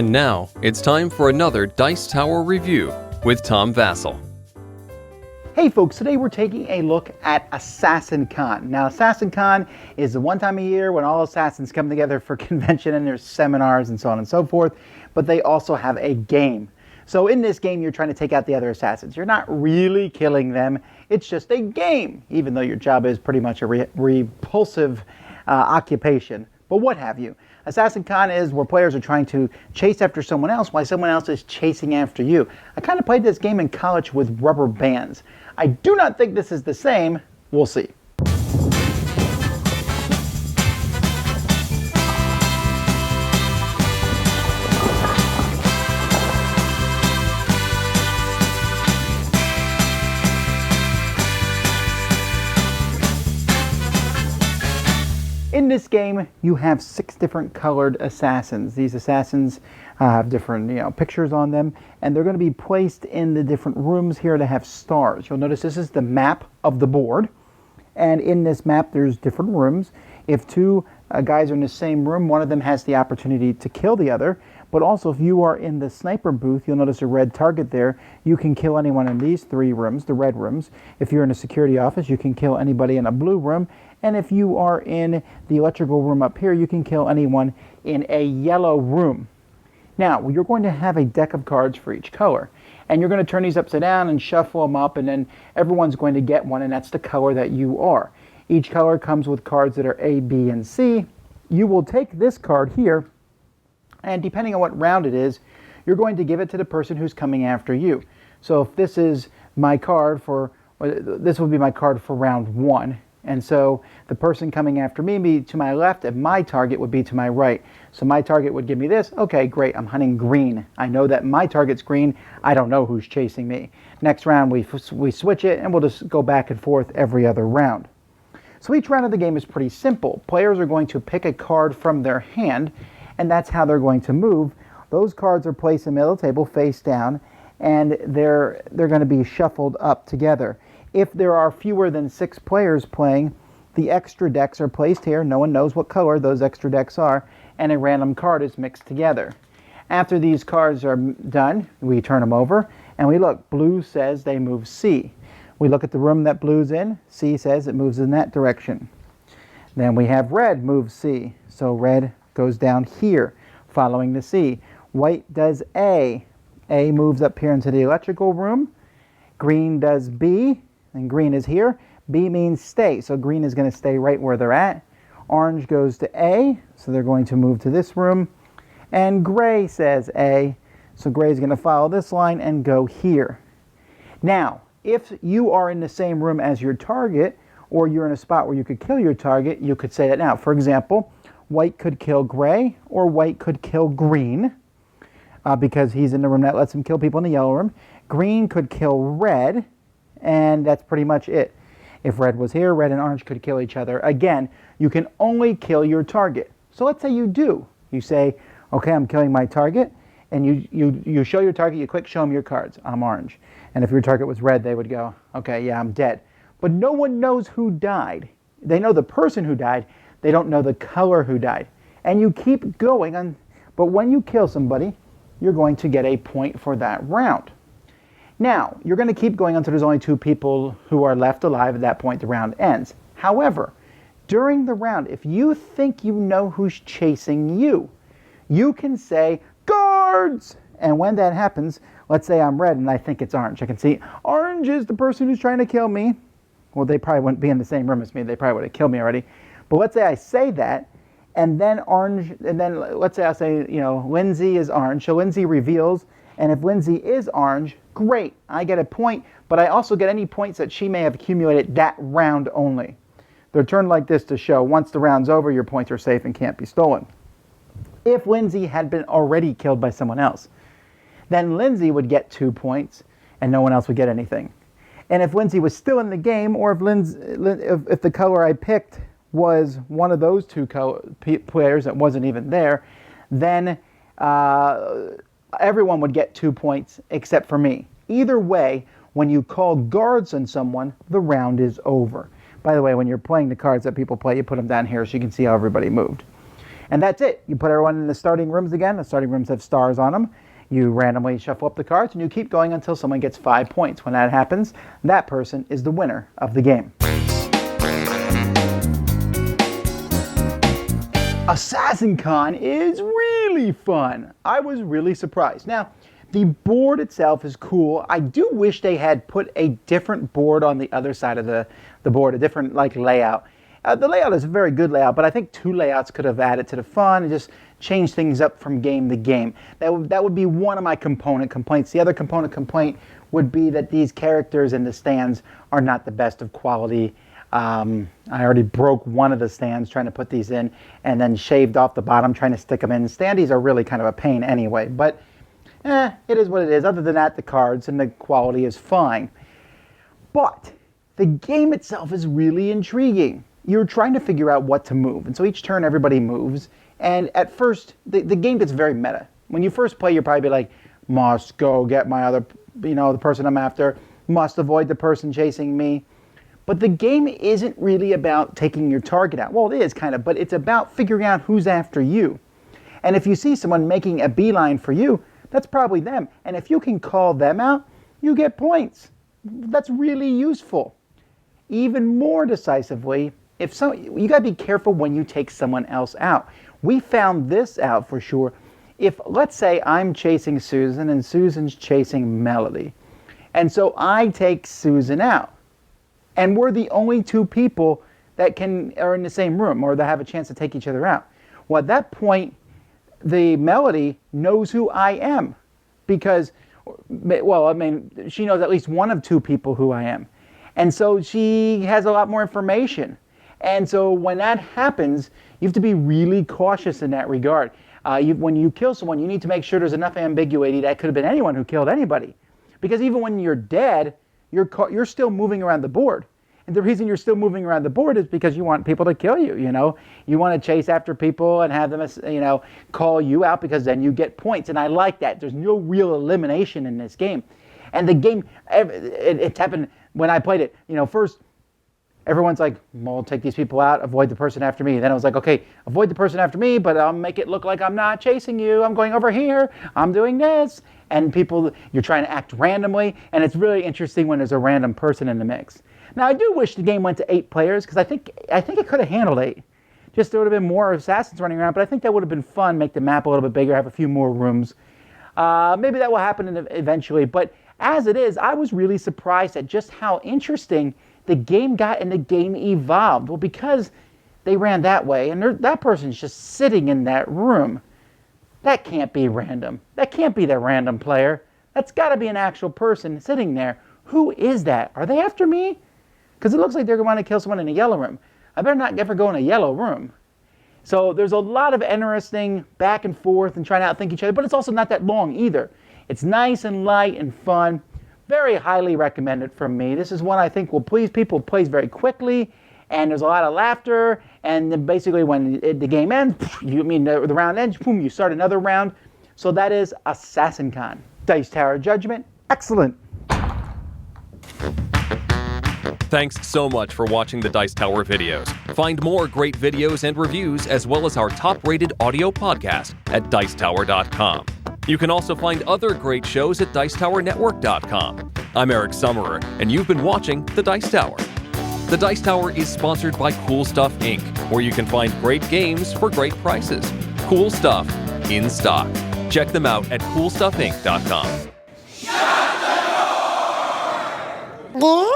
And now, it's time for another Dice Tower review with Tom Vasel. Hey folks, today we're taking a look at AssassinCon. Now AssassinCon is the one time a year when all assassins come together for convention and there's seminars and so on and so forth, but they also have a game. So in this game you're trying to take out the other assassins. You're not really killing them, it's just a game, even though your job is pretty much a repulsive occupation, but what have you. AssassinCon is where players are trying to chase after someone else while someone else is chasing after you. I kind of played this game in college with rubber bands. I do not think this is the same. We'll see. In this game, you have 6 different colored assassins. These assassins have different, pictures on them, and they're going to be placed in the different rooms here that have stars. You'll notice this is the map of the board, and in this map, there's different rooms. If 2 guys are in the same room, one of them has the opportunity to kill the other. But also, if you are in the sniper booth, you'll notice a red target there. You can kill anyone in these 3 rooms, the red rooms. If you're in a security office, you can kill anybody in a blue room. And if you are in the electrical room up here, you can kill anyone in a yellow room. Now, you're going to have a deck of cards for each color. And you're going to turn these upside down and shuffle them up, and then everyone's going to get one, and that's the color that you are. Each color comes with cards that are A, B, and C. You will take this card here, and depending on what round it is, you're going to give it to the person who's coming after you. So if this is my card this would be my card for round 1. And so the person coming after me be to my left, and my target would be to my right. So my target would give me this. Okay, great, I'm hunting green. I know that my target's green. I don't know who's chasing me. Next round we switch it, and we'll just go back and forth every other round. So each round of the game is pretty simple. Players are going to pick a card from their hand, and that's how they're going to move. Those cards are placed in the middle of the table face down, and they're going to be shuffled up together. If there are fewer than 6 players playing, the extra decks are placed here. No one knows what color those extra decks are, and a random card is mixed together. After these cards are done, we turn them over, and we look. Blue says they move C. We look at the room that blue's in. C says it moves in that direction. Then we have red move C. So red goes down here, following the C. White does A. A moves up here into the electrical room. Green does B, and green is here. B means stay, so green is going to stay right where they're at. Orange goes to A, so they're going to move to this room. And gray says A, so gray is going to follow this line and go here. Now, if you are in the same room as your target, or you're in a spot where you could kill your target, you could say that now. For example, white could kill gray, or white could kill green, because he's in the room that lets him kill people in the yellow room. Green could kill red, and that's pretty much it. If red was here, red and orange could kill each other. Again, you can only kill your target. So let's say you do. You say, okay, I'm killing my target, and you show your target, you click show them your cards. I'm orange. And if your target was red, they would go, okay, yeah, I'm dead. But no one knows who died. They know the person who died. They don't know the color who died. And you keep going on, but when you kill somebody, you're going to get a point for that round. Now, you're going to keep going until there's only 2 people who are left alive. At that point, the round ends. However, during the round, if you think you know who's chasing you, you can say, guards! And when that happens, let's say I'm red and I think it's orange. I can see, orange is the person who's trying to kill me. Well, they probably wouldn't be in the same room as me. They probably would have killed me already. But let's say I say that, and then orange, and then let's say I say, Lindsay is orange. So Lindsay reveals, and if Lindsay is orange, great, I get a point, but I also get any points that she may have accumulated that round only. They're turned like this to show once the round's over, your points are safe and can't be stolen. If Lindsay had been already killed by someone else, then Lindsay would get 2 points, and no one else would get anything. And if Lindsay was still in the game, or if the color I picked was one of those 2 players that wasn't even there, then everyone would get 2 points except for me. Either way, when you call guards on someone, the round is over. By the way, when you're playing the cards that people play, you put them down here so you can see how everybody moved. And that's it. You put everyone in the starting rooms again. The starting rooms have stars on them. You randomly shuffle up the cards, and you keep going until someone gets 5 points. When that happens, that person is the winner of the game. AssassinCon is really fun. I was really surprised. Now, the board itself is cool. I do wish they had put a different board on the other side of the board, a different layout. The layout is a very good layout, but I think 2 layouts could have added to the fun and just changed things up from game to game. That would be one of my complaints. The other complaint would be that these characters in the stands are not the best of quality. I already broke one of the stands trying to put these in, and then shaved off the bottom trying to stick them in. Standees are really kind of a pain anyway, but it is what it is. Other than that, the cards and the quality is fine. But the game itself is really intriguing. You're trying to figure out what to move, and so each turn everybody moves, and at first, the game gets very meta. When you first play, you'll probably be like, must go get my other, the person I'm after, must avoid the person chasing me. But the game isn't really about taking your target out. Well, it is kind of, but it's about figuring out who's after you. And if you see someone making a beeline for you, that's probably them. And if you can call them out, you get points. That's really useful. Even more decisively, you got to be careful when you take someone else out. We found this out for sure. If, let's say, I'm chasing Susan and Susan's chasing Melody, and so I take Susan out, and we're the only 2 people that are in the same room or that have a chance to take each other out. Well, at that point, the Melody knows who I am because, she knows at least one of 2 people who I am. And so she has a lot more information. And so when that happens, you have to be really cautious in that regard. When you kill someone, you need to make sure there's enough ambiguity that could have been anyone who killed anybody. Because even when you're dead, you're still moving around the board. And the reason you're still moving around the board is because you want people to kill you, You want to chase after people and have them, call you out because then you get points. And I like that. There's no real elimination in this game. And the game, it happened when I played it. First, everyone's like, well, take these people out, avoid the person after me. Then I was like, okay, avoid the person after me, but I'll make it look like I'm not chasing you. I'm going over here. I'm doing this. And you're trying to act randomly. And it's really interesting when there's a random person in the mix. Now, I do wish the game went to 8 players because I think it could have handled 8. Just there would have been more assassins running around, but I think that would have been fun, make the map a little bit bigger, have a few more rooms. Maybe that will happen eventually. But as it is, I was really surprised at just how interesting the game got and the game evolved. Well, because they ran that way, and that person's just sitting in that room. That can't be random. That can't be the random player. That's got to be an actual person sitting there. Who is that? Are they after me? Because it looks like they're going to want to kill someone in a yellow room. I better not ever go in a yellow room. So there's a lot of interesting back and forth and trying to outthink each other, but it's also not that long either. It's nice and light and fun. Very highly recommended from me. This is one I think will please people. It plays very quickly, and there's a lot of laughter. And then basically when the game ends, the round ends, boom, you start another round. So that is AssassinCon. Dice Tower Judgment, excellent. Thanks so much for watching the Dice Tower videos. Find more great videos and reviews, as well as our top-rated audio podcast at Dicetower.com. You can also find other great shows at Dicetowernetwork.com. I'm Eric Summerer, and you've been watching The Dice Tower. The Dice Tower is sponsored by Cool Stuff Inc., where you can find great games for great prices. Cool stuff in stock. Check them out at CoolStuffInc.com. Shut the door!